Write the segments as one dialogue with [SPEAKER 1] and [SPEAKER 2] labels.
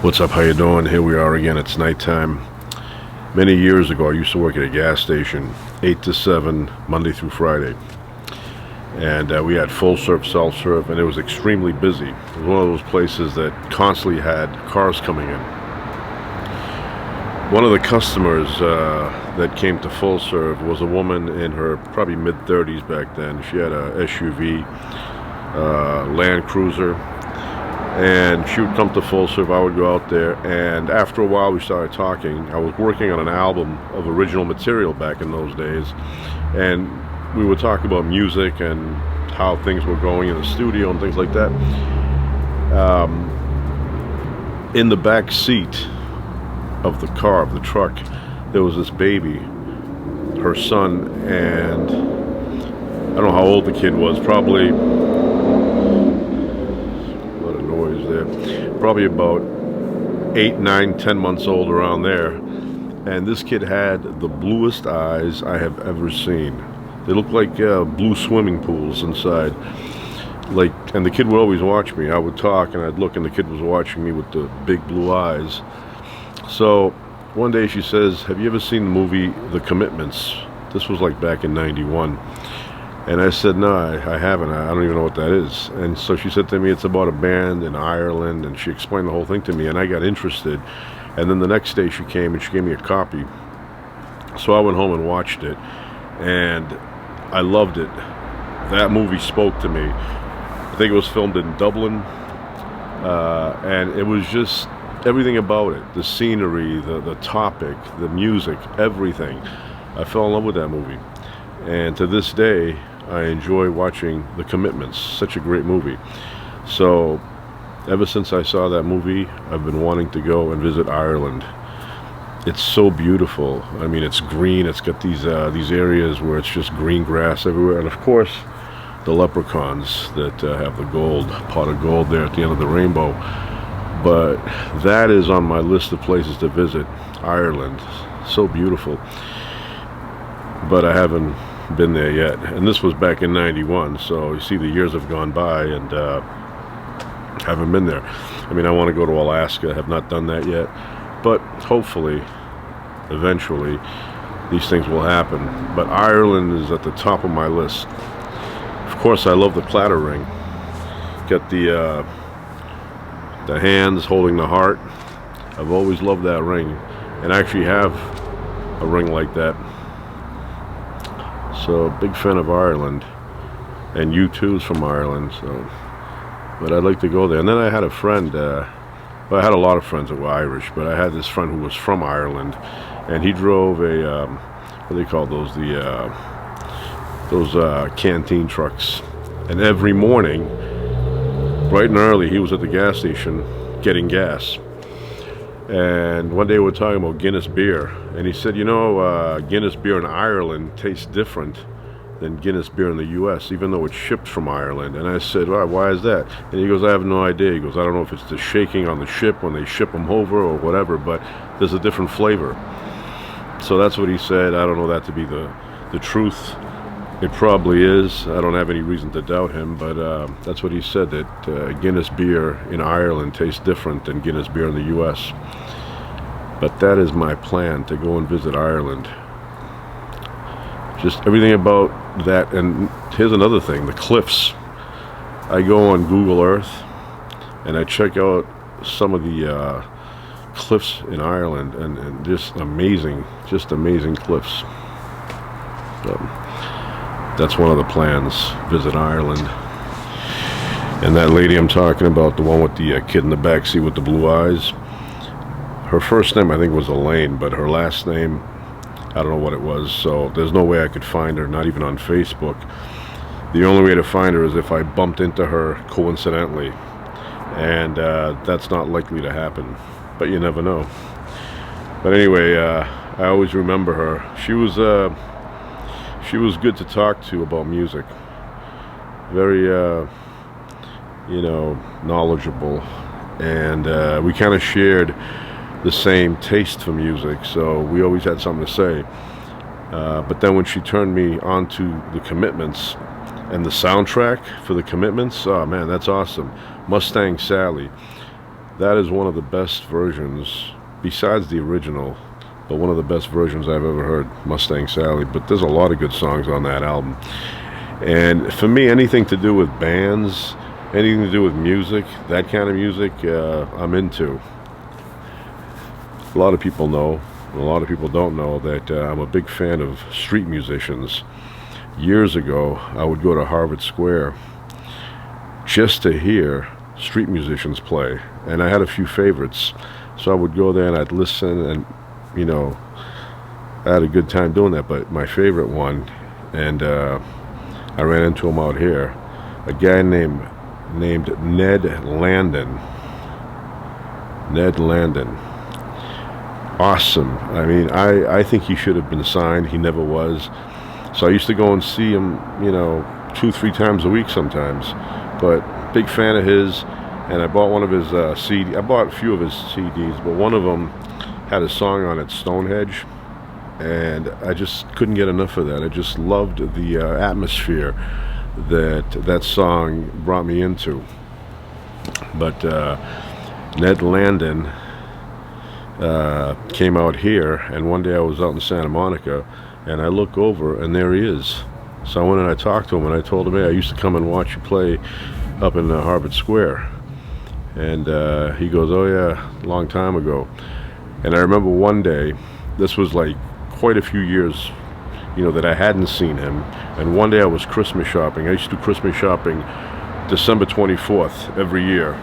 [SPEAKER 1] What's up? How you doing? Here we are again. It's nighttime. Many years ago, I used to work at a gas station, 8 to 7, Monday through Friday. And we had full serve, self-serve, and it was extremely busy. It was one of those places that constantly had cars coming in. One of the customers that came to full serve was a woman in her probably mid-30s back then. She had a SUV, Land Cruiser. And she would come to full serve. I would go out there, and after a while we started talking. I was working on an album of original material back in those days, and we would talk about music and how things were going in the studio and things like that. In the back seat of the car, of the truck, there was this baby, her son, and I don't know how old the kid was, probably probably about 8, 9, 10 months old, around there. And this kid had the bluest eyes I have ever seen. They looked like blue swimming pools inside. And the kid would always watch me. I would talk and I'd look, and the kid was watching me with the big blue eyes. So one day she says, "Have you ever seen the movie The Commitments?" This was like back in 91. And I said, "No, I haven't. I don't even know what that is." And so she said to me, "It's about a band in Ireland," and she explained the whole thing to me, and I got interested. And then the next day she came and she gave me a copy. So I went home and watched it, and I loved it. That movie spoke to me. I think it was filmed in Dublin, and it was just everything about it. The scenery, the topic, the music, everything. I fell in love with that movie. And to this day, I enjoy watching The Commitments. Such a great movie. So ever since I saw that movie, I've been wanting to go and visit Ireland. It's so beautiful. I mean, it's green. It's got these areas where it's just green grass everywhere, and of course the leprechauns that have the pot of gold there at the end of the rainbow. But that is on my list of places to visit. Ireland, so beautiful. But I haven't been there yet, and this was back in 91, so you see the years have gone by, and haven't been there. I mean, I want to go to Alaska. Have not done that yet, but hopefully eventually these things will happen. But Ireland is at the top of my list. Of course, I love the platter ring. Got the hands holding the heart. I've always loved that ring, and I actually have a ring like that. So, big fan of Ireland, and U2's from Ireland, so, but I'd like to go there. And then I had a friend, well, I had a lot of friends that were Irish, but I had this friend who was from Ireland, and he drove a, what do they call those, those canteen trucks. And every morning, bright and early, he was at the gas station getting gas. And one day we were talking about Guinness beer, and he said, Guinness beer in Ireland tastes different than Guinness beer in the U.S., even though it's shipped from Ireland. And I said, why is that? And he goes, "I have no idea." He goes, "I don't know if it's the shaking on the ship when they ship them over or whatever, but there's a different flavor." So that's what he said. I don't know that to be the truth. It probably is. I don't have any reason to doubt him, but that's what he said, that Guinness beer in Ireland tastes different than Guinness beer in the U.S. But that is my plan, to go and visit Ireland. Just everything about that. And here's another thing, the cliffs. I go on Google Earth and I check out some of the cliffs in Ireland, and just amazing cliffs. So that's one of the plans, visit Ireland. And that lady I'm talking about, the one with the kid in the back seat with the blue eyes, her first name I think was Elaine, but her last name, I don't know what it was, so there's no way I could find her, not even on Facebook. The only way to find her is if I bumped into her coincidentally, and that's not likely to happen, but you never know. But anyway, I always remember her. She was good to talk to about music. Very, knowledgeable, and we kind of shared the same taste for music, so we always had something to say. But then when she turned me onto The Commitments and the soundtrack for The Commitments, oh man, that's awesome. Mustang Sally. That is one of the best versions, besides the original, but one of the best versions I've ever heard, Mustang Sally. But there's a lot of good songs on that album. And for me, anything to do with bands, anything to do with music, that kind of music, I'm into. A lot of people know, and a lot of people don't know that I'm a big fan of street musicians. Years ago, I would go to Harvard Square just to hear street musicians play, and I had a few favorites. So I would go there and I'd listen, and you know, I had a good time doing that. But my favorite one, and I ran into him out here, a guy named Ned Landin. Ned Landin. Awesome. I mean, I think he should have been signed. He never was. So I used to go and see him, you know, 2-3 times a week sometimes. But big fan of his, and I bought one of his CD. I bought a few of his CDs, but one of them had a song on it, Stonehenge, and I just couldn't get enough of that. I just loved the atmosphere that that song brought me into. But Ned Landin came out here, and one day I was out in Santa Monica, and I look over, and there he is. So I went and I talked to him, and I told him, hey, I used to come and watch you play up in Harvard Square. And he goes, oh yeah, long time ago. And I remember one day, this was like quite a few years, you know, that I hadn't seen him. And one day I was Christmas shopping. I used to do Christmas shopping December 24th every year,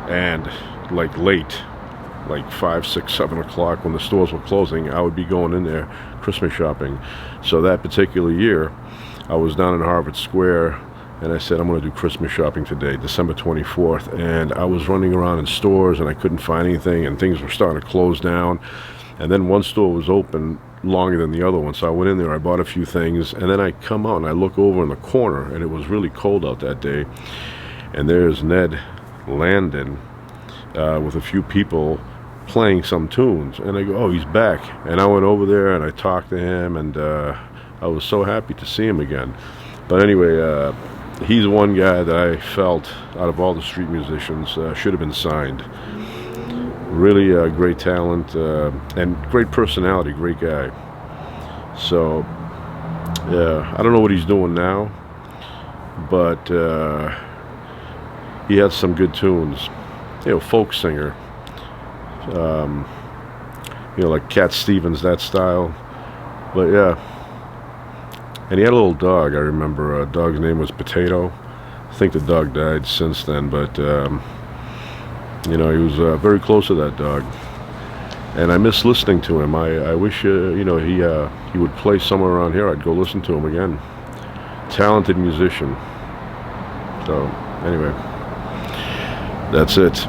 [SPEAKER 1] and like late, like 5, 6, 7 o'clock when the stores were closing, I would be going in there Christmas shopping. So that particular year, I was down in Harvard Square, and I said, I'm going to do Christmas shopping today, December 24th. And I was running around in stores, and I couldn't find anything, and things were starting to close down. And then one store was open longer than the other one, so I went in there, I bought a few things, and then I come out, and I look over in the corner, and it was really cold out that day. And there's Ned Landin with a few people playing some tunes. And I go, oh, he's back. And I went over there, and I talked to him, and I was so happy to see him again. But anyway, he's one guy that I felt, out of all the street musicians, should have been signed. Really great talent, and great personality, great guy. So, yeah, I don't know what he's doing now, but he had some good tunes. You know, folk singer. You know, like Cat Stevens, that style. But yeah. And he had a little dog, I remember. Dog's name was Potato. I think the dog died since then, but you know, he was very close to that dog. And I miss listening to him. I wish, you know, he would play somewhere around here. I'd go listen to him again. Talented musician. So, anyway, that's it.